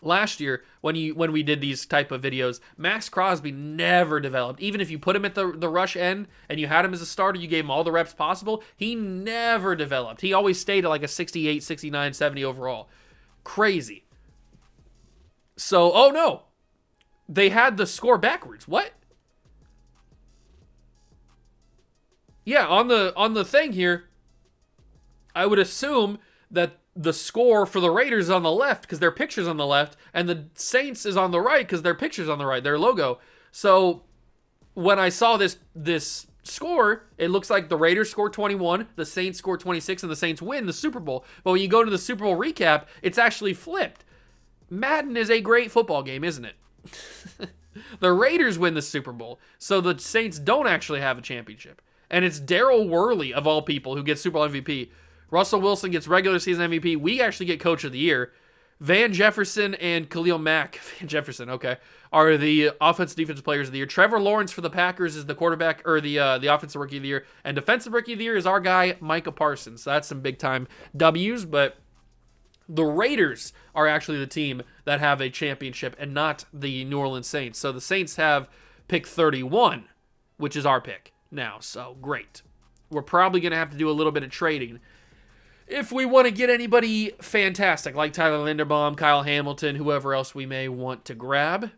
last year when we did these type of videos, Max Crosby never developed. Even if you put him at the rush end and you had him as a starter, you gave him all the reps possible, he never developed. He always stayed at like a 68, 69, 70 overall. Crazy. So, oh no. They had the score backwards. What? Yeah, on the thing here, I would assume that the score for the Raiders is on the left because their picture's on the left, and the Saints is on the right because their picture's on the right, their logo. So when I saw this score, it looks like the Raiders score 21, the Saints score 26, and the Saints win the Super Bowl. But when you go to the Super Bowl recap, it's actually flipped. Madden is a great football game, isn't it? The Raiders win the Super Bowl, so the Saints don't actually have a championship. And it's Darryl Worley, of all people, who gets Super Bowl MVP. Russell Wilson gets regular season MVP. We actually get Coach of the Year. Van Jefferson and Khalil Mack, Van Jefferson, okay, are the offensive defensive players of the year. Trevor Lawrence for the Packers is the quarterback, or the offensive rookie of the year. And defensive rookie of the year is our guy, Micah Parsons. So that's some big-time W's, but the Raiders are actually the team that have a championship and not the New Orleans Saints. So the Saints have pick 31, which is our pick now. So great. We're probably going to have to do a little bit of trading if we want to get anybody fantastic, like Tyler Linderbaum, Kyle Hamilton, whoever else we may want to grab.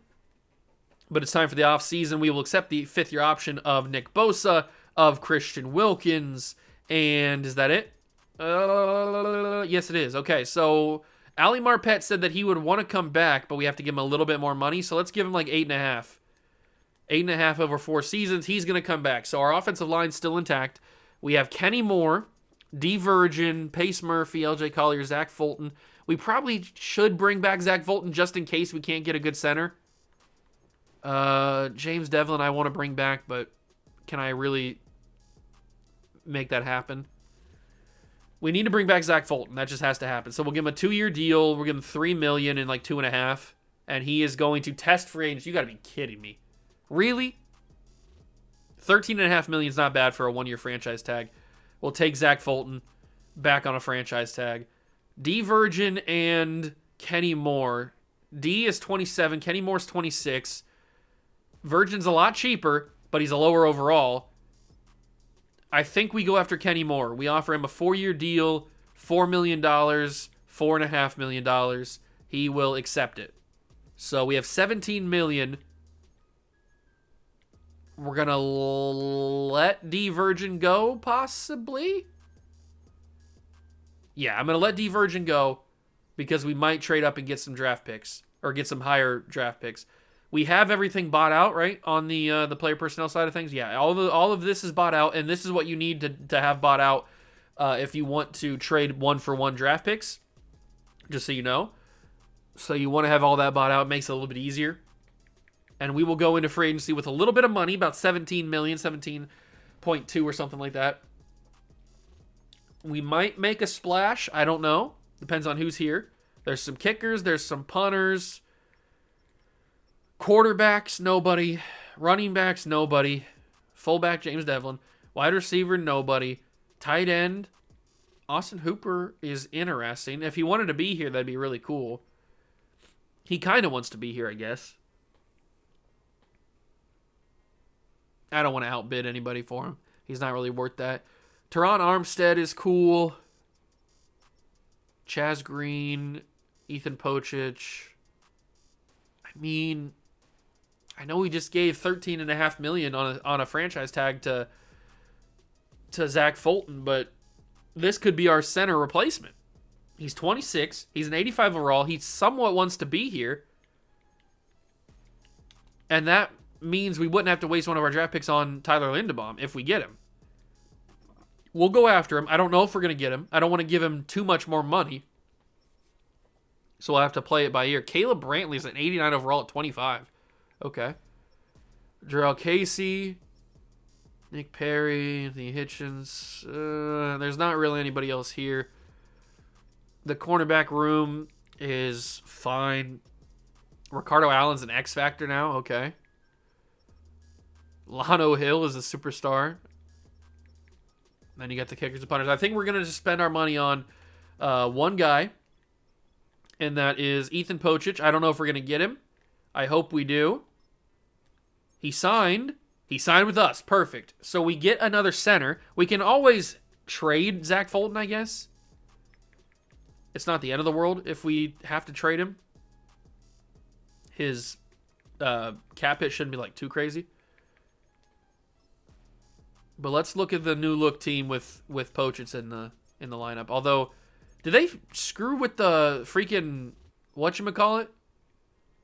But it's time for the offseason. We will accept the 5th-year option of Nick Bosa, of Christian Wilkins, and is that it? Yes, it is. Okay, so Ali Marpet said that he would want to come back, but we have to give him a little bit more money, so let's give him like 8.5. 8.5 over 4 seasons. He's going to come back. So our offensive line's still intact. We have Kenny Moore, D. Virgin, Pace Murphy, LJ Collier, Zach Fulton. We probably should bring back Zach Fulton just in case we can't get a good center. James Devlin I want to bring back, but can I really make that happen? We need to bring back Zach Fulton. That just has to happen. So we'll give him a 2-year deal. We'll give him $3 million in like 2.5. And he is going to test free agents. You got to be kidding me. Really? $13.5 million is not bad for a 1-year franchise tag. We'll take Zach Fulton back on a franchise tag. D. Virgin and Kenny Moore. D is 27. Kenny Moore's 26. Virgin's a lot cheaper, but he's a lower overall. I think we go after Kenny Moore. We offer him a 4-year deal, $4 million, $4.5 million. He will accept it. So we have $17 million. We're going to let D. Virgin go, possibly? Yeah, I'm going to let D. Virgin go because we might trade up and get some draft picks or get some higher draft picks. We have everything bought out, right, on the player personnel side of things. Yeah, all of this is bought out, and this is what you need to have bought out if you want to trade 1-for-1 draft picks, just so you know. So you want to have all that bought out. It makes it a little bit easier. And we will go into free agency with a little bit of money, about 17 million, 17.2 or something like that. We might make a splash. I don't know. Depends on who's here. There's some kickers. There's some punters. Quarterbacks, nobody. Running backs, nobody. Fullback, James Devlin. Wide receiver, nobody. Tight end, Austin Hooper is interesting. If he wanted to be here, that'd be really cool. He kind of wants to be here, I guess. I don't want to outbid anybody for him. He's not really worth that. Teron Armstead is cool. Chaz Green, Ethan Pochich. I mean, I know we just gave $13.5 million on a franchise tag to Zach Fulton, but this could be our center replacement. He's 26. He's an 85 overall. He somewhat wants to be here. And that means we wouldn't have to waste one of our draft picks on Tyler Linderbaum if we get him. We'll go after him. I don't know if we're going to get him. I don't want to give him too much more money. So we'll have to play it by ear. Caleb Brantley's an 89 overall at 25. Okay. Jarrell Casey, Nick Perry, Anthony Hitchens. There's not really anybody else here. The cornerback room is fine. Ricardo Allen's an X factor now. Okay. Lano Hill is a superstar. Then you got the kickers and punters. I think we're going to just spend our money on one guy, and that is Ethan Pochich. I don't know if we're going to get him. I hope we do. He signed. He signed with us. Perfect. So we get another center. We can always trade Zach Fulton, I guess. It's not the end of the world if we have to trade him. His cap hit shouldn't be like too crazy. But let's look at the new look team with Pochich in the lineup. Although, did they screw with the freaking whatchamacallit?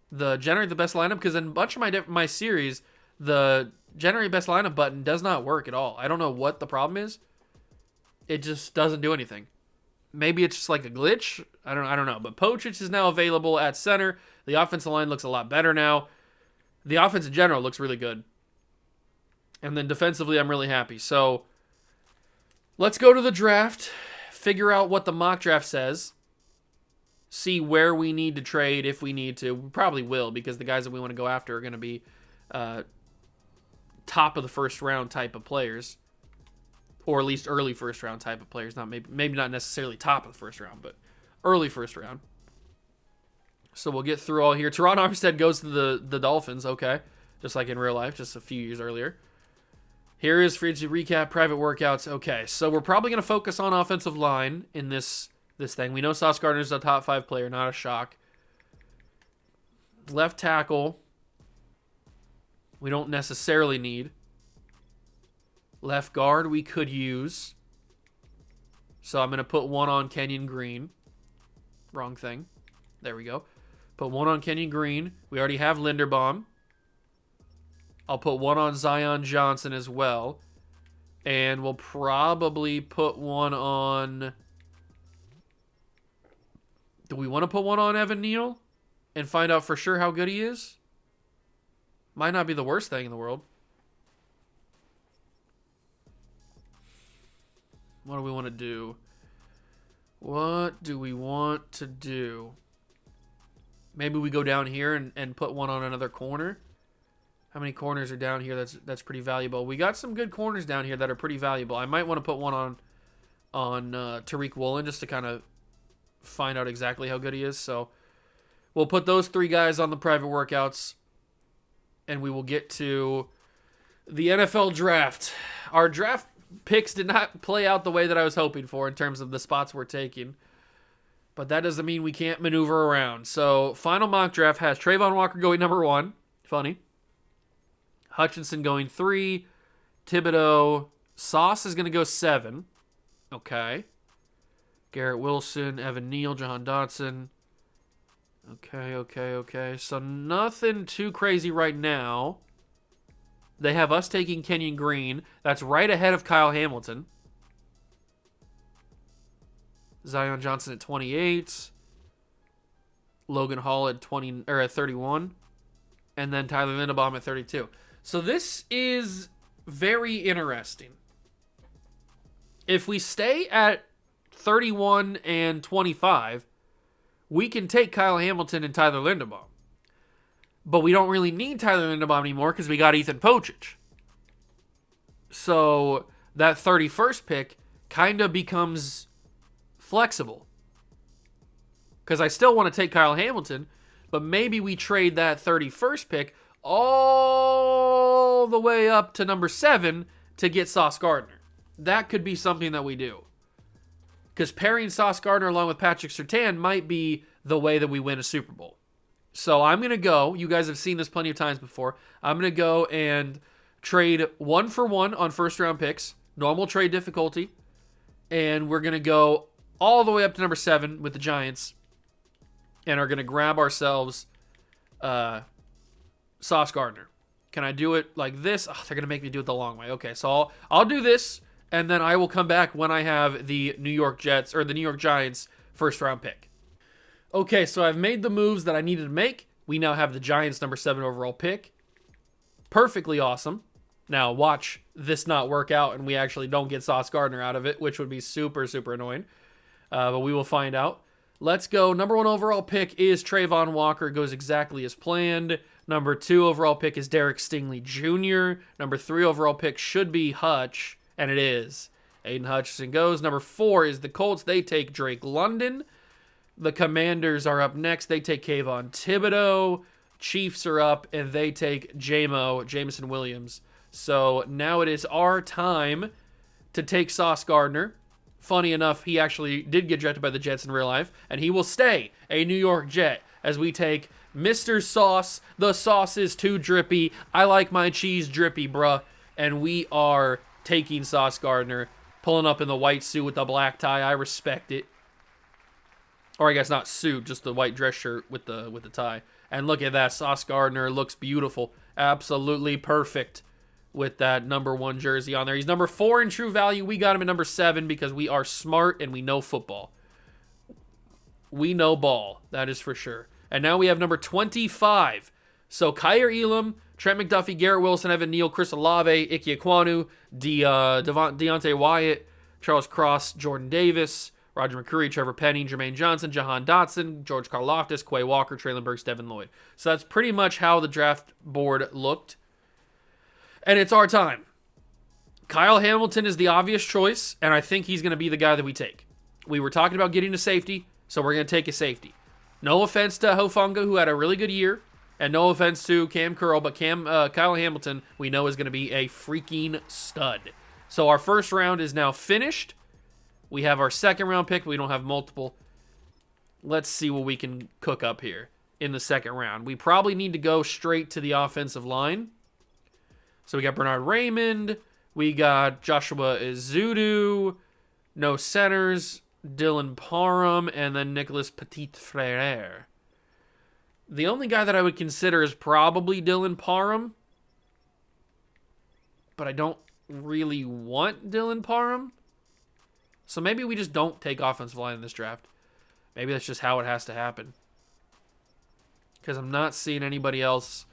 The generate the best lineup? Because in a bunch of my series, the generate best lineup button does not work at all. I don't know what the problem is. It just doesn't do anything. Maybe it's just like a glitch. I don't know. But Pochich is now available at center. The offensive line looks a lot better now. The offense in general looks really good. And then defensively, I'm really happy. So let's go to the draft, figure out what the mock draft says, see where we need to trade if we need to. We probably will, because the guys that we want to go after are going to be top of the first round type of players, or at least early first round type of players. Not maybe not necessarily top of the first round, but early first round. So we'll get through all here. Teron Armstead goes to the Dolphins. Okay, just like in real life, just a few years earlier. Here is free to recap private workouts. Okay, so we're probably going to focus on offensive line in this thing. We know Sauce Gardner's a top 5 player, not a shock. Left tackle, we don't necessarily need. Left guard, we could use. So I'm going to put one on Kenyon Green. Wrong thing. There we go. Put one on Kenyon Green. We already have Linderbaum. I'll put one on Zion Johnson as well. And we'll probably put one on... Do we want to put one on Evan Neal and find out for sure how good he is? Might not be the worst thing in the world. What do we want to do? What do we want to do? Maybe we go down here and put one on another corner. How many corners are down here? That's pretty valuable. We got some good corners down here that are pretty valuable. I might want to put one on Tariq Woolen just to kind of find out exactly how good he is. So we'll put those 3 guys on the private workouts, and we will get to the NFL draft. Our draft picks did not play out the way that I was hoping for in terms of the spots we're taking, but that doesn't mean we can't maneuver around. So final mock draft has Trayvon Walker going number 1. Funny. Hutchinson going 3. Thibodeau. Sauce is going to go 7. Okay. Garrett Wilson, Evan Neal, Jahan Dotson. Okay. So nothing too crazy right now. They have us taking Kenyon Green. That's right ahead of Kyle Hamilton. Zion Johnson at 28. Logan Hall at 31. And then Tyler Linderbaum at 32. So this is very interesting. If we stay at 31 and 25, we can take Kyle Hamilton and Tyler Linderbaum. But we don't really need Tyler Linderbaum anymore because we got Ethan Pochich. So that 31st pick kind of becomes flexible. Because I still want to take Kyle Hamilton, but maybe we trade that 31st pick all the way up to number 7 to get Sauce Gardner. That could be something that we do. Because pairing Sauce Gardner along with Patrick Surtain might be the way that we win a Super Bowl. So I'm going to go, you guys have seen this plenty of times before, I'm going to go and trade 1-for-1 on first round picks, normal trade difficulty, and we're going to go all the way up to number 7 with the Giants, and are going to grab ourselves Sauce Gardner. Can I do it like this? Oh, they're going to make me do it the long way. Okay, so I'll do this, and then I will come back when I have the New York Jets, or the New York Giants first round pick. Okay, so I've made the moves that I needed to make. We now have the Giants number 7 overall pick. Perfectly awesome. Now watch this not work out and we actually don't get Sauce Gardner out of it, which would be super, super annoying. But we will find out. Let's go. Number 1 overall pick is Trayvon Walker. It goes exactly as planned. Number 2 overall pick is Derek Stingley Jr. Number 3 overall pick should be Hutch, and it is. Aiden Hutchinson goes. Number 4 is the Colts. They take Drake London. The Commanders are up next. They take Kayvon Thibodeau. Chiefs are up, and they take Jameson Williams. So now it is our time to take Sauce Gardner. Funny enough, he actually did get drafted by the Jets in real life, and he will stay a New York Jet as we take Mr. Sauce. The sauce is too drippy. I like my cheese drippy, bruh. And we are taking Sauce Gardner, pulling up in the white suit with the black tie. I respect it. Or I guess not suit, just the white dress shirt with the tie. And look at that, Sauce Gardner looks beautiful. Absolutely perfect with that number 1 jersey on there. He's number 4 in true value. We got him at number 7 because we are smart and we know football. We know ball, that is for sure. And now we have number 25. So Kyer Elam, Trent McDuffie, Garrett Wilson, Evan Neal, Chris Olave, Ike Ekwonu, Deontay Wyatt, Charles Cross, Jordan Davis, Roger McCreary, Trevor Penny, Jermaine Johnson, Jahan Dotson, George Karlaftis, Quay Walker, Traylon Burks, Devin Lloyd. So that's pretty much how the draft board looked. And it's our time. Kyle Hamilton is the obvious choice, and I think he's going to be the guy that we take. We were talking about getting a safety, so we're going to take a safety. No offense to Hufanga, who had a really good year, and no offense to Cam Curl, but Kyle Hamilton we know is going to be a freaking stud. So our first round is now finished. We have our second round pick. We don't have multiple. Let's see what we can cook up here in the second round. We probably need to go straight to the offensive line. So we got Bernard Raymond. We got Joshua Izudu. No centers. Dylan Parham. And then Nicholas Petit-Frere. The only guy that I would consider is probably Dylan Parham. But I don't really want Dylan Parham. So maybe we just don't take offensive line in this draft. Maybe that's just how it has to happen. Because I'm not seeing anybody else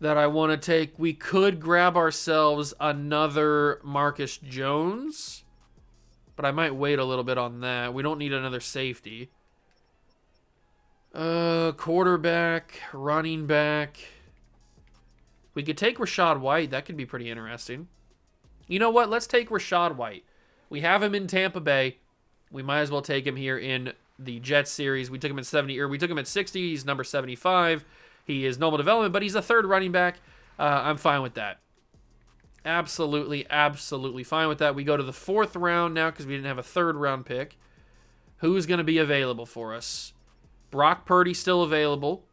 that I want to take. We could grab ourselves another Marcus Jones. But I might wait a little bit on that. We don't need another safety. Quarterback, running back. We could take Rachaad White. That could be pretty interesting. You know what? Let's take Rachaad White. We have him in Tampa Bay. We might as well take him here in the Jets series. We took him at 70, or we took him at 60. He's number 75. He is normal development, but he's a third running back. I'm fine with that. Absolutely, absolutely fine with that. We go to the 4th round now because we didn't have a 3rd round pick. Who's going to be available for us? Brock Purdy still available.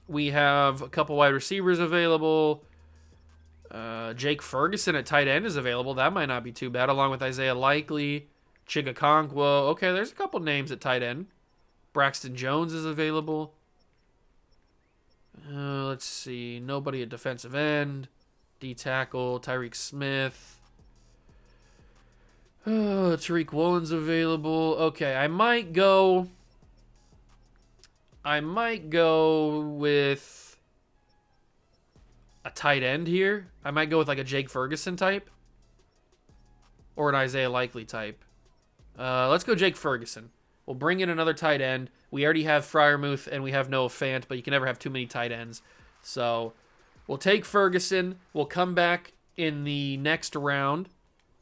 We have a couple wide receivers available. Jake Ferguson at tight end is available. That might not be too bad, along with Isaiah Likely, Chigakonkwo. Okay, there's a couple names at tight end. Braxton Jones is available. Let's see. Nobody at defensive end. D-tackle, Tyreek Smith. Tariq Woolen's available. Okay, I might go with a tight end here. I might go with like a Jake Ferguson type or an Isaiah Likely type. Let's go Jake Ferguson. We'll bring in another tight end. We already have Freiermuth and we have Noah Fant, but you can never have too many tight ends. So we'll take Ferguson. We'll come back in the next round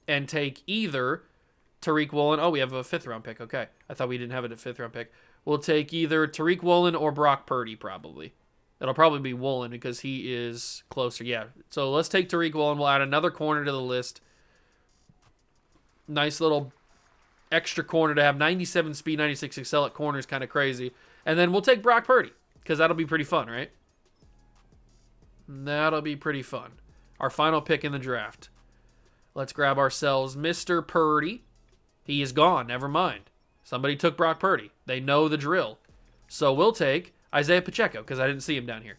and take either Tariq Woolen. Oh, we have a 5th round pick. Okay. I thought we didn't have it at 5th round pick. We'll take either Tariq Woolen or Brock Purdy, probably. It'll probably be Woolen because he is closer. Yeah. So let's take Tariq Woolen. We'll add another corner to the list. Nice little extra corner to have. 97 speed, 96 excel at corner is kind of crazy. And then we'll take Brock Purdy because that'll be pretty fun, right? That'll be pretty fun. Our final pick in the draft. Let's grab ourselves Mr. Purdy. He is gone. Never mind. Somebody took Brock Purdy. They know the drill. So we'll take Isaiah Pacheco because I didn't see him down here.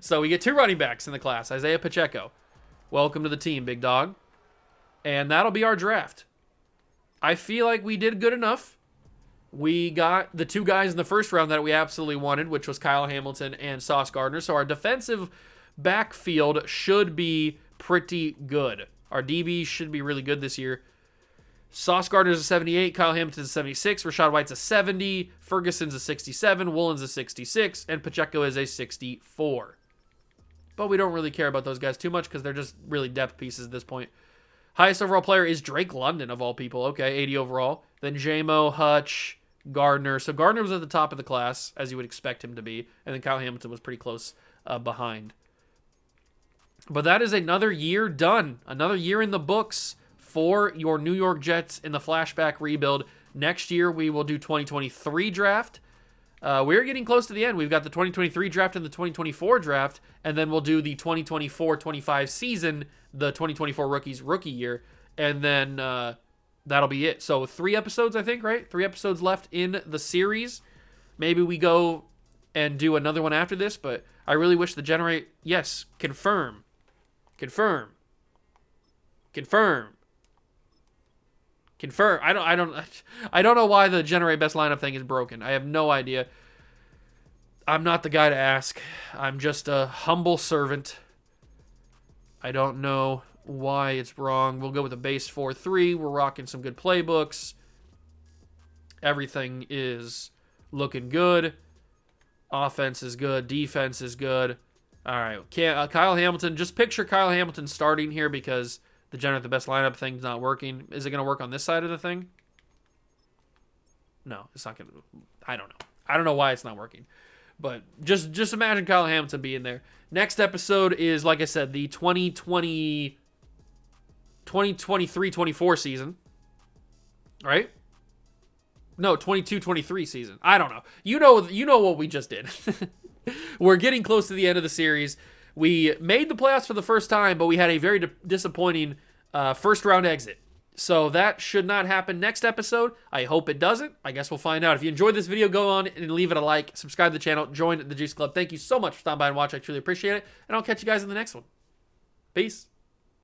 So we get 2 running backs in the class. Isaiah Pacheco. Welcome to the team, big dog. And that'll be our draft. I feel like we did good enough. We got the 2 guys in the first round that we absolutely wanted, which was Kyle Hamilton and Sauce Gardner. So our defensive backfield should be pretty good. Our DB should be really good this year. Sauce Gardner's a 78, Kyle Hamilton's a 76, Rachaad White's a 70, Ferguson's a 67, Woolen's a 66, and Pacheco is a 64. But we don't really care about those guys too much because they're just really depth pieces at this point. Highest overall player is Drake London, of all people. Okay, 80 overall. Then J-Mo, Hutch, Gardner. So Gardner was at the top of the class, as you would expect him to be. And then Kyle Hamilton was pretty close behind. But that is another year done. Another year in the books for your New York Jets in the flashback rebuild. Next year, we will do 2023 draft. We're getting close to the end. We've got the 2023 draft and the 2024 draft, and then we'll do the 2024-25 season, the 2024 rookies rookie year, and then that'll be it. So 3 episodes, I think, right? 3 episodes left in the series. Maybe we go and do another one after this, but I really wish the generate. Yes, confirm. I don't know why the generate best lineup thing is broken. I have no idea. I'm not the guy to ask. I'm just a humble servant. I don't know why it's wrong. We'll go with a base 4-3. We're rocking some good playbooks. Everything is looking good. Offense is good. Defense is good. All right. Kyle Hamilton. Just picture Kyle Hamilton starting here because the generate the best lineup thing's not working. Is it going to work on this side of the thing? No, it's not going to. I don't know. I don't know why it's not working. But just imagine Kyle Hamilton being there. Next episode is, like I said, the 2023-24 season. Right? No, 22-23 season. I don't know. You know what we just did. We're getting close to the end of the series. We made the playoffs for the first time, but we had a very disappointing first round exit. So that should not happen next episode. I hope it doesn't. I guess we'll find out. If you enjoyed this video, go on and leave it a like. Subscribe to the channel. Join the Juice Club. Thank you so much for stopping by and watching. I truly appreciate it. And I'll catch you guys in the next one. Peace.